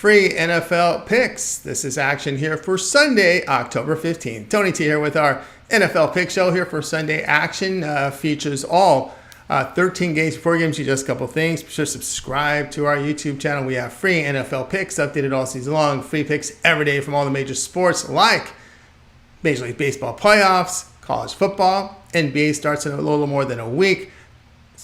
free NFL picks. This is action here for Sunday, October 15th. Tony T here with our NFL pick show here for Sunday action. Features all 13 games, 4 games, just a couple things. Be sure to subscribe to our YouTube channel. We have free NFL picks updated all season long. Free picks every day from all the major sports like Major League Baseball playoffs, college football. NBA starts in a little more than a week.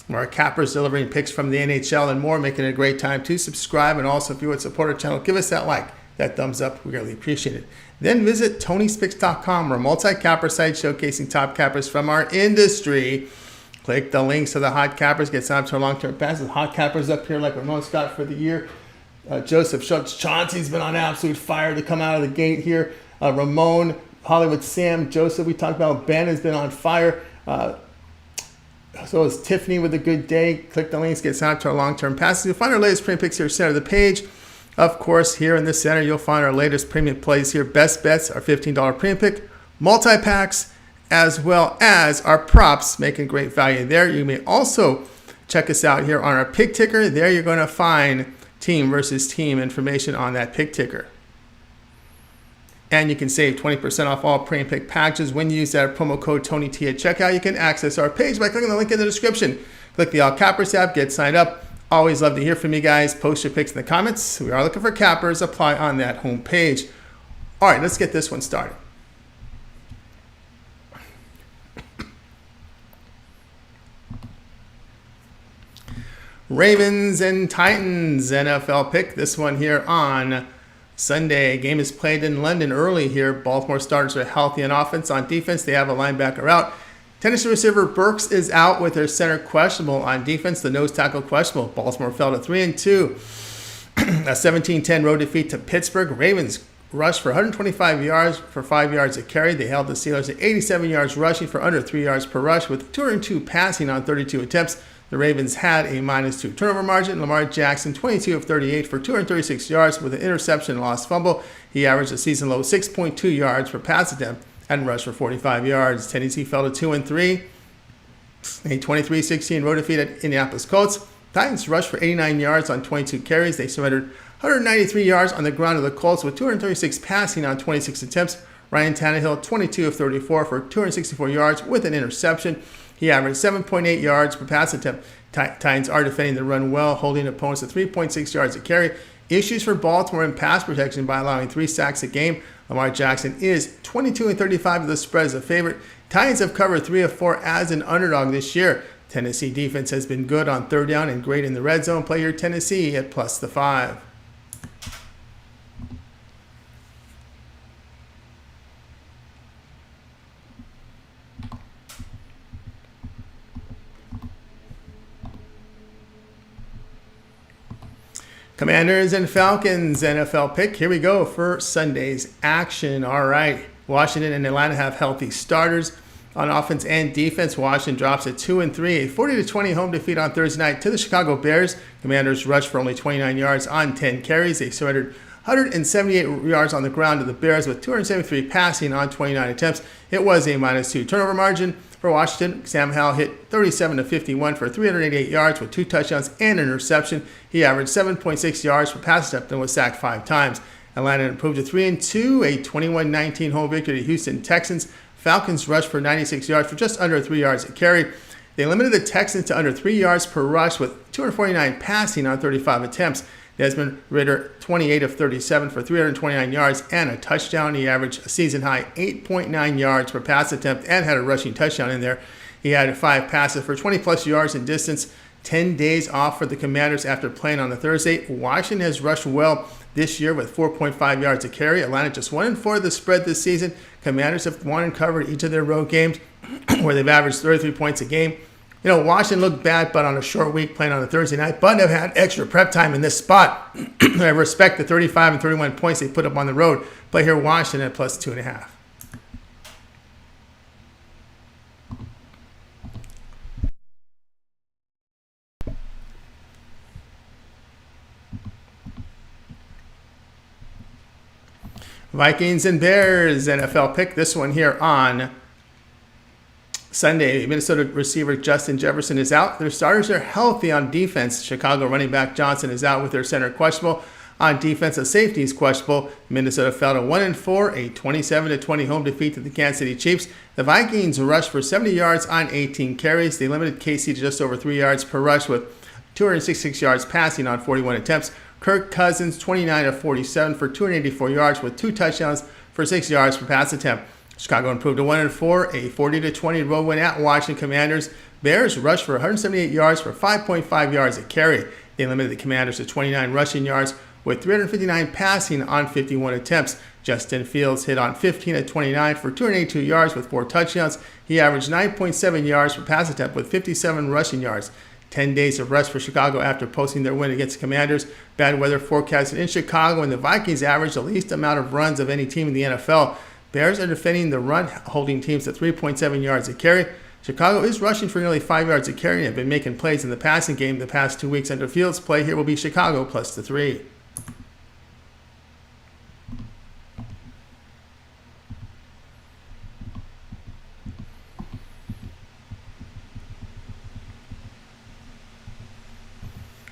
More cappers delivering picks from the NHL and more, making it a great time to subscribe. And also, if you would support our channel, give us that like, that thumbs up. We really appreciate it. Then visit Tony'sPicks.com, our multi-capper site showcasing top cappers from our industry. Click the links to the hot cappers. Get signed up to our long-term passes. Hot cappers up here like Ramon Scott for the year. Joseph Schultz, Chauncey's been on absolute fire to come out of the gate here. Ramon, Hollywood Sam, Joseph, we talked about. Ben has been on fire. So is Tiffany with a good day. Click the links, get signed up to our long-term passes. You'll find our latest premium picks here center of the page. Of course, here in the center, you'll find our latest premium plays here. Best bets, our $15 premium pick, multi-packs, as well as our props, making great value there. You may also check us out here on our pick ticker. There you're going to find team versus team information on that pick ticker. And you can save 20% off all premium pick packages when you use that promo code TonyT at checkout. You can access our page by clicking the link in the description. Click the All Cappers tab, get signed up. Always love to hear from you guys. Post your picks in the comments. We are looking for cappers. Apply on that home page. All right, let's get this one started. Ravens and Titans NFL pick. This one here on Sunday. Game is played in London early here. Baltimore starters are healthy on offense. On defense, they have a linebacker out. Tennessee receiver Burks is out with their center questionable. On defense, the nose tackle questionable. Baltimore fell to 3-2. A 17-10 road defeat to Pittsburgh. Ravens rushed for 125 yards for 5 yards a carry. They held the Steelers at 87 yards rushing for under 3 yards per rush with 202 passing on 32 attempts. The Ravens had a -2 turnover margin. Lamar Jackson, 22 of 38 for 236 yards with an interception and lost fumble. He averaged a season-low 6.2 yards per pass attempt and rushed for 45 yards. Tennessee fell to 2-3. A 23-16 road defeat at Indianapolis Colts. Titans rushed for 89 yards on 22 carries. They surrendered 193 yards on the ground to the Colts with 236 passing on 26 attempts. Ryan Tannehill, 22 of 34 for 264 yards with an interception. He averaged 7.8 yards per pass attempt. Titans are defending the run well, holding opponents to 3.6 yards a carry. Issues for Baltimore in pass protection by allowing 3 sacks a game. Lamar Jackson is 22-35 of the spread as a favorite. Titans have covered 3 of 4 as an underdog this year. Tennessee defense has been good on third down and great in the red zone. Play your Tennessee at +5. Commanders and Falcons NFL pick. Here we go for Sunday's action. All right. Washington and Atlanta have healthy starters on offense and defense. Washington drops at 2-3, a 40-20 home defeat on Thursday night to the Chicago Bears. Commanders rushed for only 29 yards on 10 carries. They surrendered 178 yards on the ground to the Bears with 273 passing on 29 attempts. It was a -2 turnover margin. For Washington, Sam Howell hit 37-51 for 388 yards with 2 touchdowns and an interception. He averaged 7.6 yards per pass attempt and was sacked 5 times. Atlanta improved to 3-2, a 21-19 home victory to Houston Texans. Falcons rushed for 96 yards for just under 3 yards a carry. They limited the Texans to under 3 yards per rush with 249 passing on 35 attempts. Desmond Ridder, 28 of 37 for 329 yards and a touchdown. He averaged a season-high 8.9 yards per pass attempt and had a rushing touchdown in there. He had 5 passes for 20-plus yards in distance. 10 days off for the Commanders after playing on the Thursday. Washington has rushed well this year with 4.5 yards a carry. Atlanta just 1-4 the spread this season. Commanders have won and covered each of their road games where they've averaged 33 points a game. You know, Washington looked bad, but on a short week playing on a Thursday night, but have had extra prep time in this spot. I respect the 35 and 31 points they put up on the road. Play here Washington at +2.5. Vikings and Bears NFL pick. This one here on Sunday. Minnesota receiver Justin Jefferson is out. Their starters are healthy on defense. Chicago running back Johnson is out with their center questionable. On defense, a safety is questionable. Minnesota fell to 1-4, a 27-20 home defeat to the Kansas City Chiefs. The Vikings rushed for 70 yards on 18 carries. They limited KC to just over 3 yards per rush with 266 yards passing on 41 attempts. Kirk Cousins, 29 of 47 for 284 yards with 2 touchdowns for 6 yards per pass attempt. Chicago improved to 1-4, a 40-20 road win at Washington Commanders. Bears rushed for 178 yards for 5.5 yards a carry. They limited the Commanders to 29 rushing yards with 359 passing on 51 attempts. Justin Fields hit on 15 of 29 for 282 yards with 4 touchdowns. He averaged 9.7 yards per pass attempt with 57 rushing yards. 10 days of rest for Chicago after posting their win against the Commanders. Bad weather forecasted in Chicago, and the Vikings averaged the least amount of runs of any team in the NFL. Bears are defending the run, holding teams to 3.7 yards a carry. Chicago is rushing for nearly 5 yards a carry and have been making plays in the passing game the past 2 weeks under Fields. Play here will be Chicago plus the 3.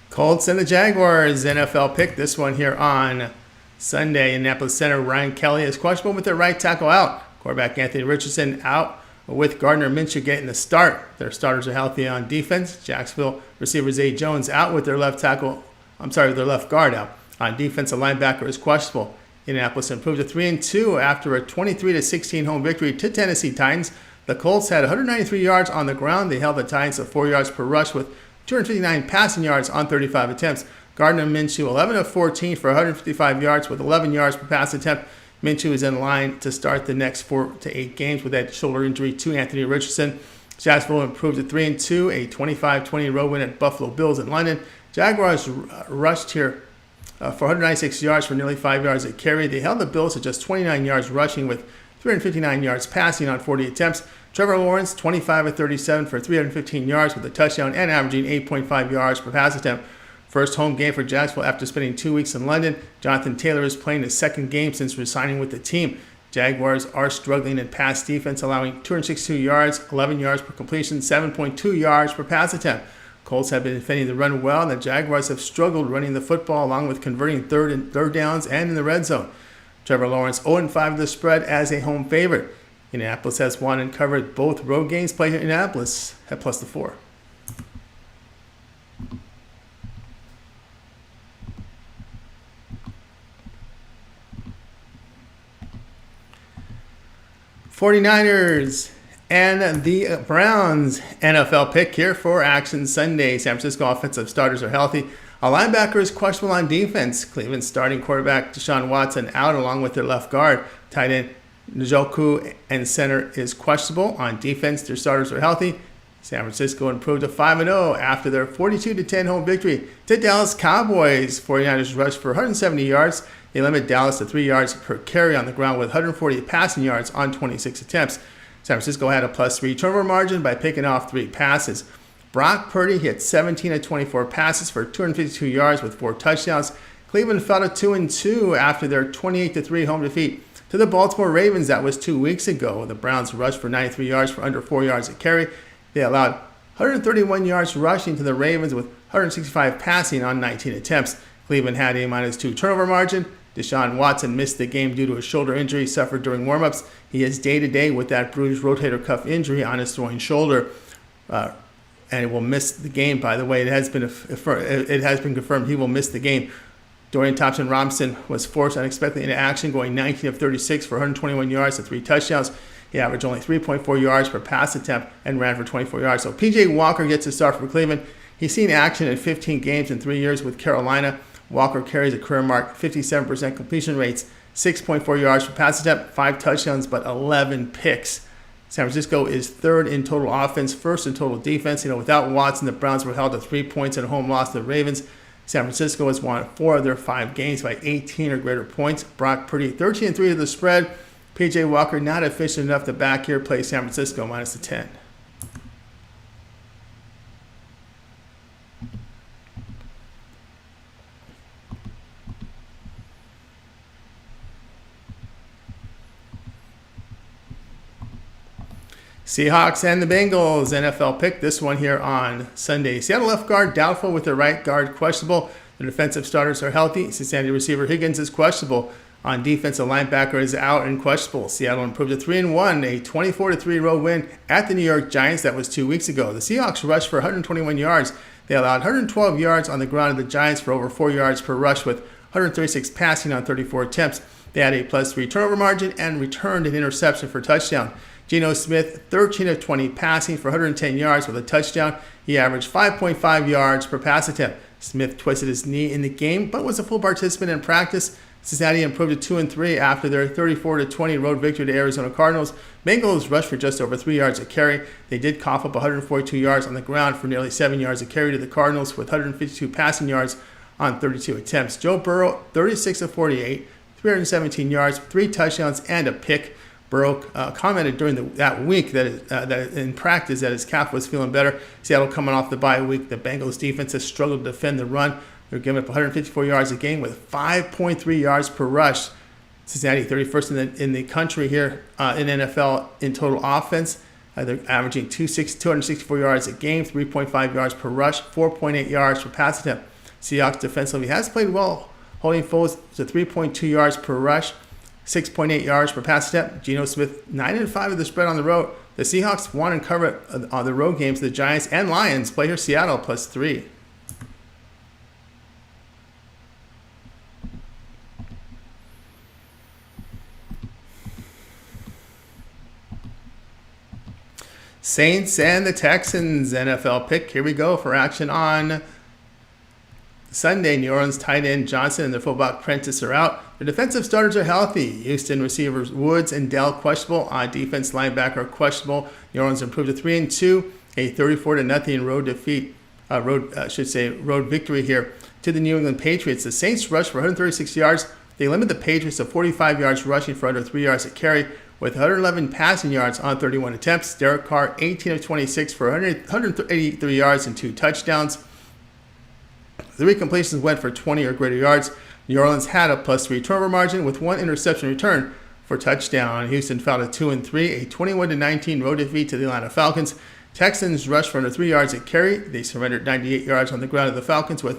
Colts and the Jaguars, NFL pick. This one here on Sunday. Indianapolis center Ryan Kelly is questionable with their right tackle out. Quarterback Anthony Richardson out with Gardner Minshew getting the start. Their starters are healthy on defense. Jacksonville receiver Zay Jones out with their left guard out. On defense, a linebacker is questionable. Indianapolis improved to 3-2 after a 23-16 home victory to Tennessee Titans. The Colts had 193 yards on the ground. They held the Titans to 4 yards per rush with 259 passing yards on 35 attempts. Gardner Minshew, 11 of 14 for 155 yards with 11 yards per pass attempt. Minshew is in line to start the next 4 to 8 games with that shoulder injury to Anthony Richardson. Jacksonville improved to 3-2, a 25-20 road win at Buffalo Bills in London. Jaguars rushed here for 196 yards for nearly 5 yards a carry. They held the Bills to just 29 yards rushing with 359 yards passing on 40 attempts. Trevor Lawrence, 25 of 37 for 315 yards with a touchdown and averaging 8.5 yards per pass attempt. First home game for Jacksonville after spending 2 weeks in London. Jonathan Taylor is playing his second game since resigning with the team. Jaguars are struggling in pass defense, allowing 262 yards, 11 yards per completion, 7.2 yards per pass attempt. Colts have been defending the run well, and the Jaguars have struggled running the football along with converting third downs and in the red zone. Trevor Lawrence 0-5 of the spread as a home favorite. Indianapolis has won and covered both road games. Play here in Indianapolis at plus the 4. '49ers and the Browns NFL pick here for Action Sunday. San Francisco offensive starters are healthy. A linebacker is questionable on defense. Cleveland's starting quarterback Deshaun Watson out along with their left guard. Tight end Njoku and center is questionable. On defense, their starters are healthy. San Francisco improved to 5-0 after their 42-10 home victory to Dallas Cowboys. 49ers rushed for 170 yards. They limit Dallas to 3 yards per carry on the ground with 140 passing yards on 26 attempts. San Francisco had a +3 turnover margin by picking off 3 passes. Brock Purdy hit 17 of 24 passes for 252 yards with 4 touchdowns. Cleveland fell to 2-2 after their 28-3 home defeat to the Baltimore Ravens. That was 2 weeks ago. The Browns rushed for 93 yards for under 4 yards a carry. They allowed 131 yards rushing to the Ravens with 165 passing on 19 attempts. Cleveland had a -2 turnover margin. Deshaun Watson missed the game due to a shoulder injury suffered during warmups. He is day-to-day with that bruised rotator cuff injury on his throwing shoulder. And he will miss the game, by the way. It has been confirmed he will miss the game. Dorian Thompson-Robinson was forced unexpectedly into action, going 19 of 36 for 121 yards and 3 touchdowns. He averaged only 3.4 yards per pass attempt and ran for 24 yards. So P.J. Walker gets a start for Cleveland. He's seen action in 15 games in 3 years with Carolina. Walker carries a career mark, 57% completion rates, 6.4 yards per pass attempt, 5 touchdowns, but 11 picks. San Francisco is third in total offense, first in total defense. Without Watson, the Browns were held to 3 points in a home loss to the Ravens. San Francisco has won 4 of their 5 games by 18 or greater points. Brock Purdy, 13-3 to the spread. P.J. Walker not efficient enough to back here, play San Francisco -10. Seahawks and the Bengals NFL pick. This one here on Sunday. Seattle left guard doubtful with their right guard questionable. The defensive starters are healthy. Cincinnati receiver Higgins is questionable. On defense, a linebacker is out and questionable. Seattle improved to 3-1, a 24-3 road win at the New York Giants. That was 2 weeks ago. The Seahawks rushed for 121 yards. They allowed 112 yards on the ground of the Giants for over 4 yards per rush with 136 passing on 34 attempts. They had a +3 turnover margin and returned an interception for a touchdown. Geno Smith, 13 of 20 passing for 110 yards with a touchdown. He averaged 5.5 yards per pass attempt. Smith twisted his knee in the game, but was a full participant in practice. Cincinnati improved to 2-3 after their 34-20 road victory to Arizona Cardinals. Bengals rushed for just over 3 yards a carry. They did cough up 142 yards on the ground for nearly 7 yards a carry to the Cardinals with 152 passing yards on 32 attempts. Joe Burrow, 36 of 48, 317 yards, 3 touchdowns, and a pick. Burrow commented during that week that in practice that his calf was feeling better. Seattle coming off the bye week. The Bengals defense has struggled to defend the run. They're giving up 154 yards a game with 5.3 yards per rush. Cincinnati, 31st in the country here in NFL in total offense. They're averaging 264 yards a game, 3.5 yards per rush, 4.8 yards per pass attempt. Seahawks defensively has played well, holding foes to 3.2 yards per rush, 6.8 yards per pass attempt. Geno Smith, 9-5 of the spread on the road. The Seahawks won and covered on the road games. The Giants and Lions play here Seattle +3. Saints and the Texans NFL pick. Here we go for action on Sunday. New Orleans tight end Johnson and their fullback Prentice are out. The defensive starters are healthy. Houston receivers Woods and Dell questionable. On defense, linebacker questionable. New Orleans improved to 3-2, a 34-0 road victory here to the New England Patriots. The Saints rushed for 136 yards. They limit the Patriots to 45 yards rushing for under 3 yards a carry, with 111 passing yards on 31 attempts. Derek Carr, 18 of 26 for 183 yards and 2 touchdowns. 3 completions went for 20 or greater yards. New Orleans had a +3 turnover margin with 1 interception return for touchdown. Houston fell to 2-3, a 21-19 road defeat to the Atlanta Falcons. Texans rushed for under 3 yards a carry. They surrendered 98 yards on the ground of the Falcons with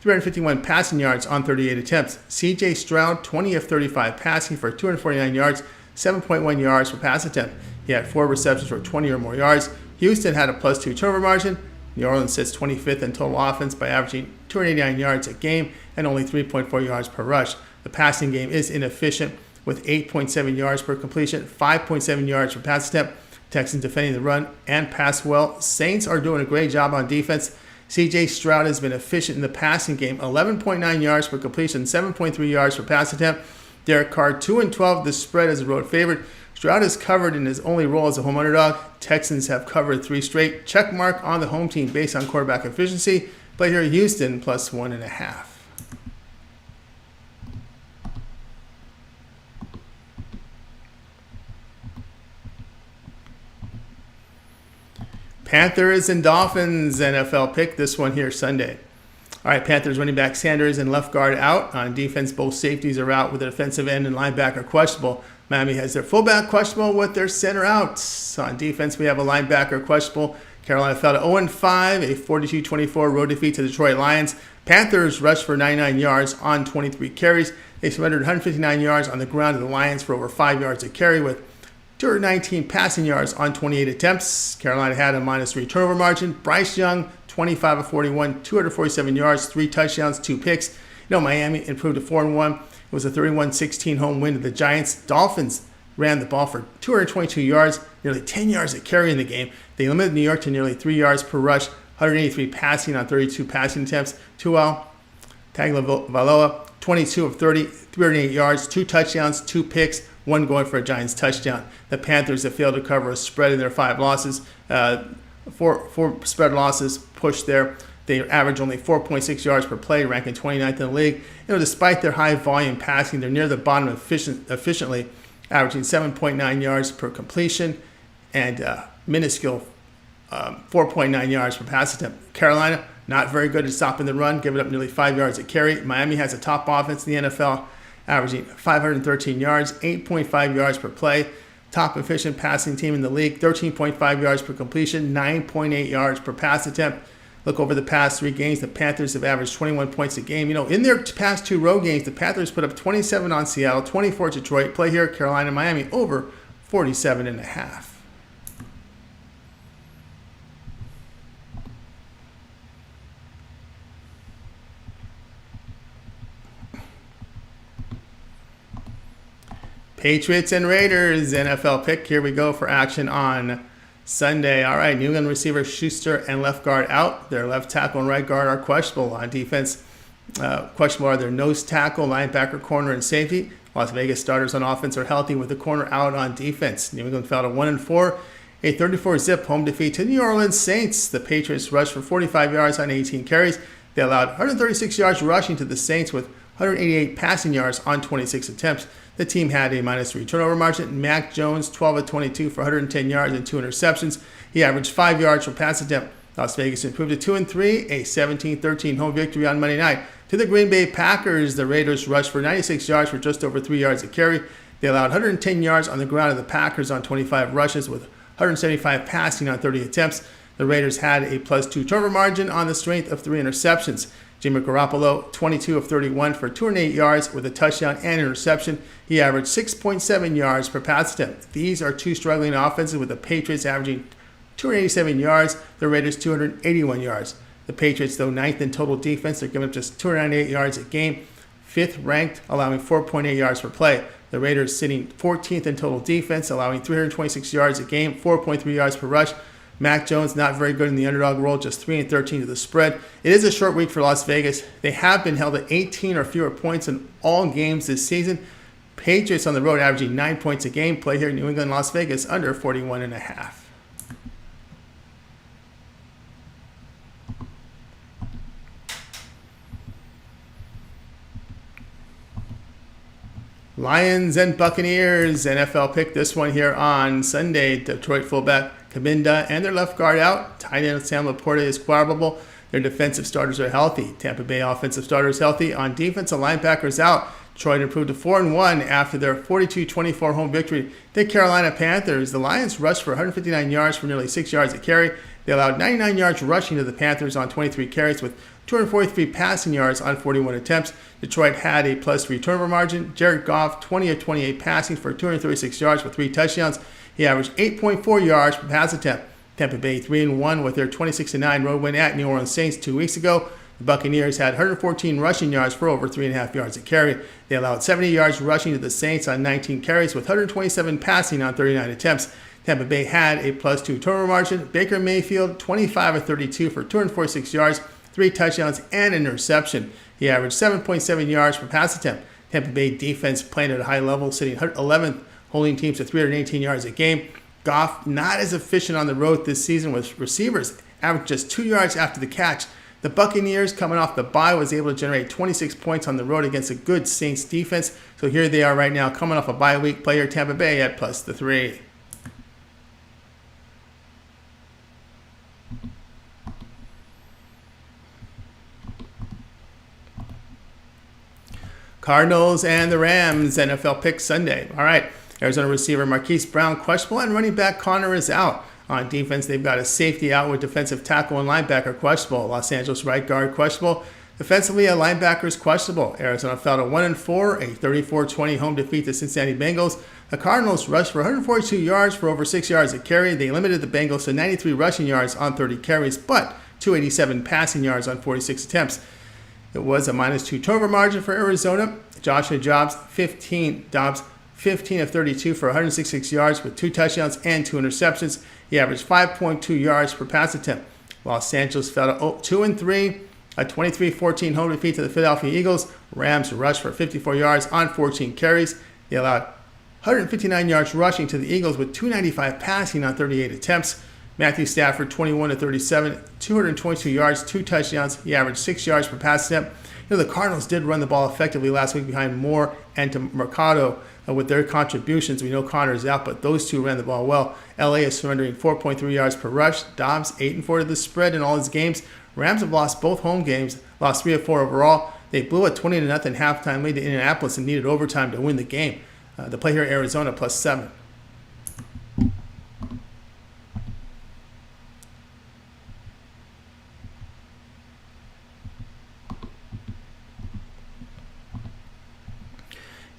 351 passing yards on 38 attempts. C.J. Stroud, 20 of 35 passing for 249 yards, 7.1 yards per pass attempt. He had 4 receptions for 20 or more yards. Houston had a +2 turnover margin. New Orleans sits 25th in total offense by averaging 289 yards a game and only 3.4 yards per rush. The passing game is inefficient with 8.7 yards per completion, 5.7 yards per pass attempt. Texans defending the run and pass well. Saints are doing a great job on defense. C.J. Stroud has been efficient in the passing game, 11.9 yards per completion, 7.3 yards per pass attempt. Derek Carr, 2-12, the spread as a road favorite. Stroud is covered in his only role as a home underdog. Texans have covered 3 straight. Check mark on the home team based on quarterback efficiency. Play here Houston +1.5. Panthers and Dolphins NFL pick. This one here Sunday. All right, Panthers running back Sanders and left guard out. On defense, both safeties are out with the defensive end and linebacker questionable. Miami has their fullback questionable with their center out. On defense, we have a linebacker questionable. Carolina fell to 0-5, a 42-24 road defeat to the Detroit Lions. Panthers rushed for 99 yards on 23 carries. They surrendered 159 yards on the ground to the Lions for over 5 yards a carry with 219 passing yards on 28 attempts. Carolina had a -3 turnover margin. Bryce Young, 25 of 41, 247 yards, 3 touchdowns, 2 picks. Miami improved to 4-1. It was a 31-16 home win to the Giants. Dolphins ran the ball for 222 yards, nearly 10 yards a carry in the game. They limited New York to nearly 3 yards per rush, 183 passing on 32 passing attempts. Tagovailoa, 22 of 30, 308 yards, 2 touchdowns, 2 picks, 1 going for a Giants touchdown. The Panthers have failed to cover a spread in their 5 losses. 4 spread losses pushed there. They average only 4.6 yards per play, ranking 29th in the league. Despite their high volume passing, they're near the bottom efficiently, averaging 7.9 yards per completion and minuscule 4.9 yards per pass attempt. Carolina, not very good at stopping the run, giving up nearly 5 yards a carry. Miami has a top offense in the NFL, averaging 513 yards, 8.5 yards per play. Top efficient passing team in the league, 13.5 yards per completion, 9.8 yards per pass attempt. Look over the past 3 games, the Panthers have averaged 21 points a game. In their past 2 road games, the Panthers put up 27 on Seattle, 24 at Detroit. Play here, Carolina, Miami, over 47.5. Patriots and Raiders, NFL pick. Here we go for action on Sunday. All right, New England receiver Schuster and left guard out. Their left tackle and right guard are questionable. On defense, questionable are their nose tackle, linebacker, corner, and safety. Las Vegas starters on offense are healthy with the corner out on defense. New England fell to 1-4, a 34-zip home defeat to New Orleans Saints. The Patriots rushed for 45 yards on 18 carries. They allowed 136 yards rushing to the Saints with 188 passing yards on 26 attempts. The team had a -3 turnover margin. Mac Jones, 12 of 22 for 110 yards and 2 interceptions. He averaged 5 yards per pass attempt. Las Vegas improved to 2-3, a 17-13 home victory on Monday night. To the Green Bay Packers, the Raiders rushed for 96 yards for just over 3 yards a carry. They allowed 110 yards on the ground of the Packers on 25 rushes with 175 passing on 30 attempts. The Raiders had a +2 turnover margin on the strength of 3 interceptions. Jimmy Garoppolo, 22 of 31 for 208 yards with a touchdown and interception. He averaged 6.7 yards per pass attempt. These are 2 struggling offenses, with the Patriots averaging 287 yards, the Raiders 281 yards. The Patriots, though 9th in total defense, they're giving up just 298 yards a game, 5th ranked, allowing 4.8 yards per play. The Raiders sitting 14th in total defense, allowing 326 yards a game, 4.3 yards per rush. Mac Jones, not very good in the underdog role, just 3-13 to the spread. It is a short week for Las Vegas. They have been held at 18 or fewer points in all games this season. Patriots on the road averaging 9 points a game. Play here, New England, Las Vegas, under 41.5. Lions and Buccaneers, NFL pick. This one here on Sunday. Detroit fullback Cabinda and their left guard out. Tight end Sam Laporta is questionable. Their defensive starters are healthy. Tampa Bay offensive starters healthy. On defense, the linebackers out. Detroit improved to 4-1 after their 42-24 home victory. The Carolina Panthers. The Lions rushed for 159 yards for nearly 6 yards a carry. They allowed 99 yards rushing to the Panthers on 23 carries with 243 passing yards on 41 attempts. Detroit had a +3 turnover margin. Jared Goff, 20 of 28 passing for 236 yards with 3 touchdowns. He averaged 8.4 yards per pass attempt. Tampa Bay 3-1 with their 26-9 road win at New Orleans Saints 2 weeks ago. The Buccaneers had 114 rushing yards for over 3.5 yards a carry. They allowed 70 yards rushing to the Saints on 19 carries with 127 passing on 39 attempts. Tampa Bay had a +2 turnover margin. Baker Mayfield, 25 of 32 for 246 yards, 3 touchdowns, and an interception. He averaged 7.7 yards per pass attempt. Tampa Bay defense playing at a high level, sitting 11th, holding teams to 318 yards a game. Goff not as efficient on the road this season, with receivers averaged just 2 yards after the catch. The Buccaneers, coming off the bye, was able to generate 26 points on the road against a good Saints defense. So here they are right now, coming off a bye week. Player Tampa Bay at +3. Cardinals and the Rams, NFL pick Sunday. All right, Arizona receiver Marquise Brown questionable, and running back Connor is out. On defense, they've got a safety out with defensive tackle and linebacker questionable. Los Angeles right guard questionable. Defensively, a linebacker is questionable. Arizona fell to 1-4, a 34-20 home defeat to Cincinnati Bengals. The Cardinals rushed for 142 yards for over 6 yards a carry. They limited the Bengals to 93 rushing yards on 30 carries, but 287 passing yards on 46 attempts. It was a -2 turnover margin for Arizona. Joshua Dobbs, 15 of 32 for 166 yards with 2 touchdowns and 2 interceptions. He averaged 5.2 yards per pass attempt. Los Angeles fell to 2-3, a 23-14 home defeat to the Philadelphia Eagles. Rams rushed for 54 yards on 14 carries. They allowed 159 yards rushing to the Eagles with 295 passing on 38 attempts. Matthew Stafford, 21 of 37, 222 yards, 2 touchdowns. He averaged 6 yards per pass attempt. The Cardinals did run the ball effectively last week behind Moore and to Mercado with their contributions. We know Connor is out, but those two ran the ball well. LA is surrendering 4.3 yards per rush. Dobbs 8-4 to the spread in all his games. Rams have lost both home games, lost 3 of 4 overall. They blew a 20-0 halftime lead to Indianapolis and needed overtime to win the game. The play here, Arizona +7.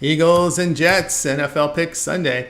Eagles and Jets, NFL pick Sunday.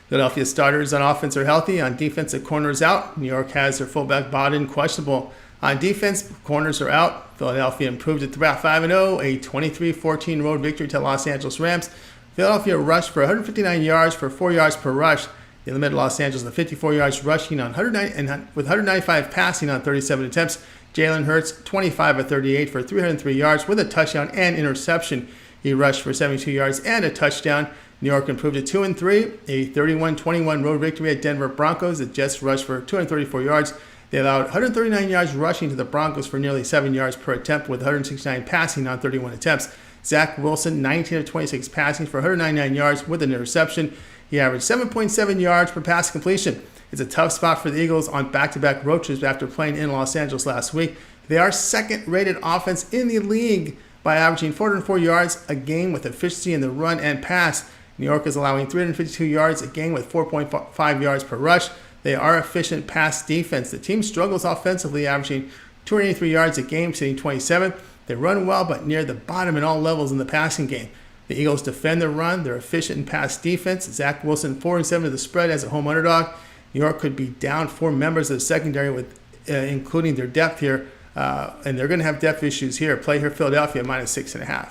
Philadelphia starters on offense are healthy. On defense, the corners out. New York has their fullback Bowden questionable. On defense, corners are out. Philadelphia improved to 5-0, a 23-14 road victory to Los Angeles Rams. Philadelphia rushed for 159 yards for 4 yards per rush. They limited Los Angeles to 54 yards rushing on 195 passing on 37 attempts. Jalen Hurts, 25 of 38 for 303 yards with a touchdown and interception. He rushed for 72 yards and a touchdown. New York improved to 2-3, a 31-21 road victory at Denver Broncos. The Jets rushed for 234 yards. They allowed 139 yards rushing to the Broncos for nearly 7 yards per attempt with 169 passing on 31 attempts. Zach Wilson, 19 of 26 passing for 199 yards with an interception. He averaged 7.7 yards per pass completion. It's a tough spot for the Eagles on back-to-back road trips after playing in Los Angeles last week. They are second-rated offense in the league by averaging 404 yards a game with efficiency in the run and pass. New York is allowing 352 yards a game with 4.5 yards per rush. They are efficient pass defense. The team struggles offensively, averaging 283 yards a game, sitting 27th. They run well, but near the bottom in all levels in the passing game. The Eagles defend the run. They're efficient in pass defense. Zach Wilson, 4-7 to the spread as a home underdog. New York could be down 4 members of the secondary, with including their depth here, and they're going to have depth issues here. Play here, Philadelphia, -6.5.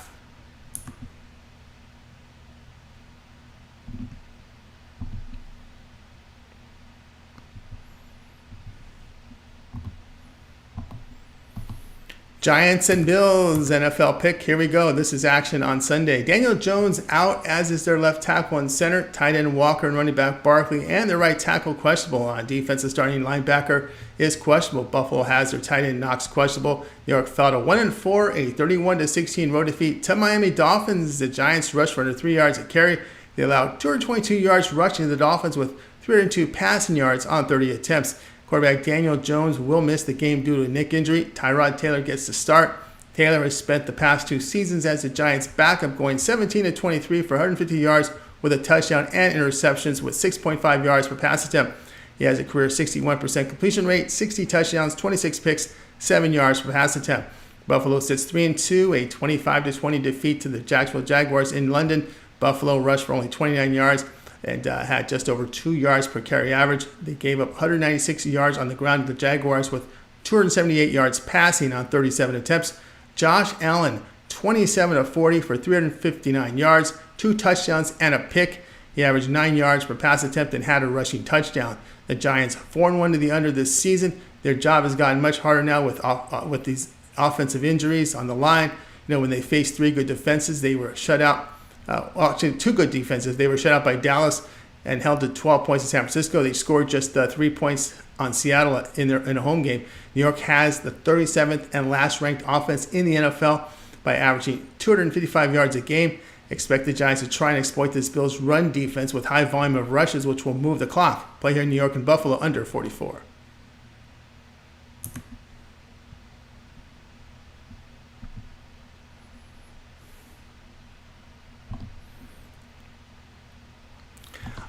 Giants and Bills, NFL pick. Here we go. This is action on Sunday. Daniel Jones out, as is their left tackle and center. Tight end Walker and running back Barkley, and their right tackle questionable. On defense, the starting linebacker is questionable. Buffalo has their tight end Knox questionable. New York fell to 1-4, a 31-16 road defeat to Miami Dolphins. The Giants rushed for under 3 yards a carry. They allowed 222 yards rushing to the Dolphins with 302 passing yards on 30 attempts. Quarterback Daniel Jones will miss the game due to a neck injury. Tyrod Taylor gets the start. Taylor has spent the past 2 seasons as the Giants' backup, going 17-23 for 150 yards with a touchdown and interceptions with 6.5 yards per pass attempt. He has a career 61% completion rate, 60 touchdowns, 26 picks, 7 yards per pass attempt. Buffalo sits 3-2, a 25-20 defeat to the Jacksonville Jaguars in London. Buffalo rushed for only 29 yards and had just over 2 yards per carry average. They gave up 196 yards on the ground to the Jaguars with 278 yards passing on 37 attempts. Josh Allen, 27 of 40 for 359 yards, 2 touchdowns and a pick. He averaged 9 yards per pass attempt and had a rushing touchdown. The Giants 4-1 to the under this season. Their job has gotten much harder now with these offensive injuries on the line. You know, when they faced 3 good defenses, they were shut out. Actually, 2 good defenses. They were shut out by Dallas and held to 12 points in San Francisco. They scored just 3 points on Seattle in a home game. New York has the 37th and last ranked offense in the NFL by averaging 255 yards a game. Expect the Giants to try and exploit this Bills run defense with high volume of rushes, which will move the clock. Play here in New York and Buffalo under 44.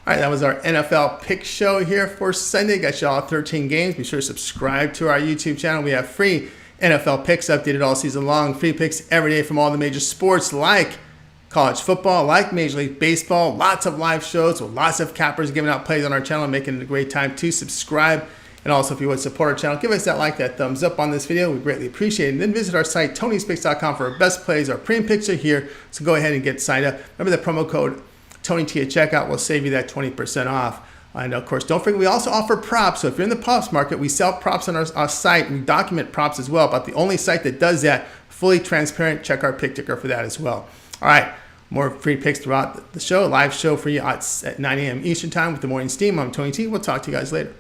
All right, that was our NFL pick show here for Sunday. Got you all 13 games. Be sure to subscribe to our YouTube channel. We have free NFL picks updated all season long. Free picks every day from all the major sports like college football, like Major League Baseball. Lots of live shows with lots of cappers giving out plays on our channel, making it a great time to subscribe. And also, if you would support our channel, give us that thumbs up on this video. We greatly appreciate it. And then visit our site, Tony'sPicks.com, for our best plays. Our premium picks are here, so go ahead and get signed up. Remember the promo code TonyT at checkout will save you that 20% off. And of course, don't forget, we also offer props. So if you're in the props market, we sell props on our site. We document props as well, about the only site that does that. Fully transparent. Check our pick ticker for that as well. All right, more free picks throughout the show. Live show for you at 9 a.m. Eastern time with the morning steam. I'm Tony T. We'll talk to you guys later.